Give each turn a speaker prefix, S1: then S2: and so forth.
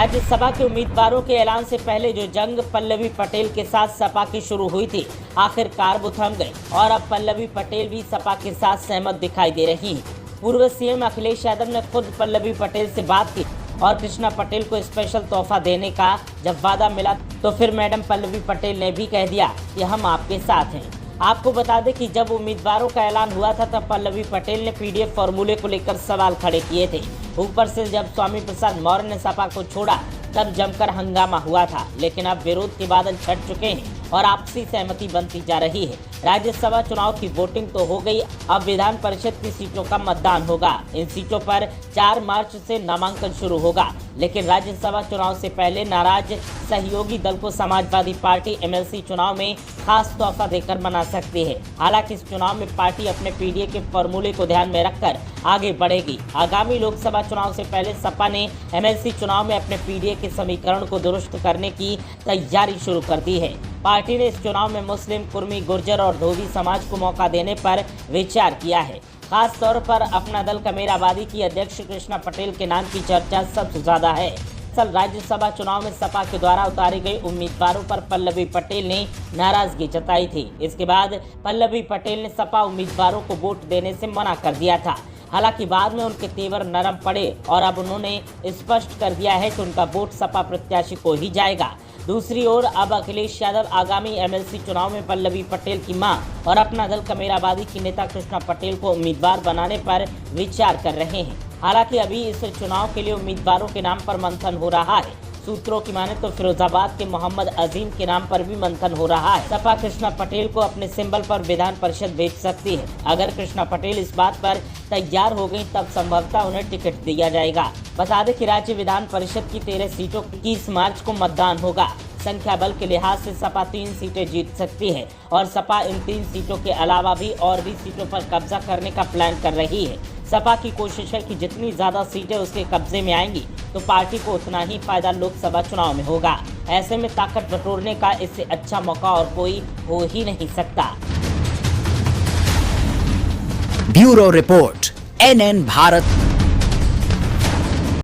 S1: राज्यसभा के उम्मीदवारों के ऐलान से पहले जो जंग पल्लवी पटेल के साथ सपा की शुरू हुई थी, आखिरकार वो थम गई और अब पल्लवी पटेल भी सपा के साथ सहमत दिखाई दे रही हैं। पूर्व सीएम अखिलेश यादव ने खुद पल्लवी पटेल से बात की और कृष्णा पटेल को स्पेशल तोहफा देने का जब वादा मिला तो फिर मैडम पल्लवी पटेल ने भी कह दिया कि हम आपके साथ हैं। आपको बता दें कि जब उम्मीदवारों का ऐलान हुआ था तब पल्लवी पटेल ने पीडीएफ फॉर्मूले को लेकर सवाल खड़े किए थे। ऊपर से जब स्वामी प्रसाद मौर्य ने सपा को छोड़ा तब जमकर हंगामा हुआ था, लेकिन अब विरोध के बादल छट चुके हैं और आपसी सहमति बनती जा रही है। राज्यसभा चुनाव की वोटिंग तो हो गई, अब विधान परिषद की सीटों का मतदान होगा। इन सीटों पर 4 मार्च से नामांकन शुरू होगा, लेकिन राज्यसभा चुनाव से पहले नाराज सहयोगी दल को समाजवादी पार्टी एमएलसी चुनाव में खास तोहफा देकर मना सकती है। हालांकि इस चुनाव में पार्टी अपने पीडीए के फॉर्मूले को ध्यान में रखकर आगे बढ़ेगी। आगामी लोकसभा चुनाव से पहले सपा ने एमएलसी चुनाव में अपने पीडीए के समीकरण को दुरुस्त करने की तैयारी शुरू कर दी है। पार्टी ने इस चुनाव में मुस्लिम, कुर्मी, गुर्जर और धोबी समाज को मौका देने पर विचार किया है। खास तौर पर अपना दल कमेराबादी की अध्यक्ष कृष्णा पटेल के नाम की चर्चा सबसे ज्यादा है। कल राज्यसभा चुनाव में सपा के द्वारा उतारे गए उम्मीदवारों पर पल्लवी पटेल ने नाराजगी जताई थी। इसके बाद पल्लवी पटेल ने सपा उम्मीदवारों को वोट देने से मना कर दिया था। हालांकि बाद में उनके तेवर नरम पड़े और अब उन्होंने स्पष्ट कर दिया है कि उनका वोट सपा प्रत्याशी को ही जाएगा। दूसरी ओर अब अखिलेश यादव आगामी एमएलसी चुनाव में पल्लवी पटेल की मां और अपना दल कमेराबादी की नेता कृष्णा पटेल को उम्मीदवार बनाने पर विचार कर रहे हैं। हालांकि अभी इस चुनाव के लिए उम्मीदवारों के नाम पर मंथन हो रहा है। सूत्रों की माने तो फिरोजाबाद के मोहम्मद अजीम के नाम पर भी मंथन हो रहा है। सपा कृष्णा पटेल को अपने सिंबल पर विधान परिषद भेज सकती है। अगर कृष्णा पटेल इस बात पर तैयार हो गई तब संभवतः उन्हें टिकट दिया जाएगा। बता दें कि राज्य विधान परिषद की 13 सीटों 21 मार्च को मतदान होगा। संख्या बल के लिहाज से सपा 3 सीटें जीत सकती है और सपा इन 3 सीटों के अलावा भी और भी सीटों पर कब्जा करने का प्लान कर रही है। सपा की कोशिश है कि जितनी ज्यादा सीटें उसके कब्जे में आएंगी तो पार्टी को उतना ही फायदा लोकसभा चुनाव में होगा। ऐसे में ताकत बटोरने का इससे अच्छा मौका और कोई हो ही नहीं सकता।
S2: Bureau report, NN Bharat.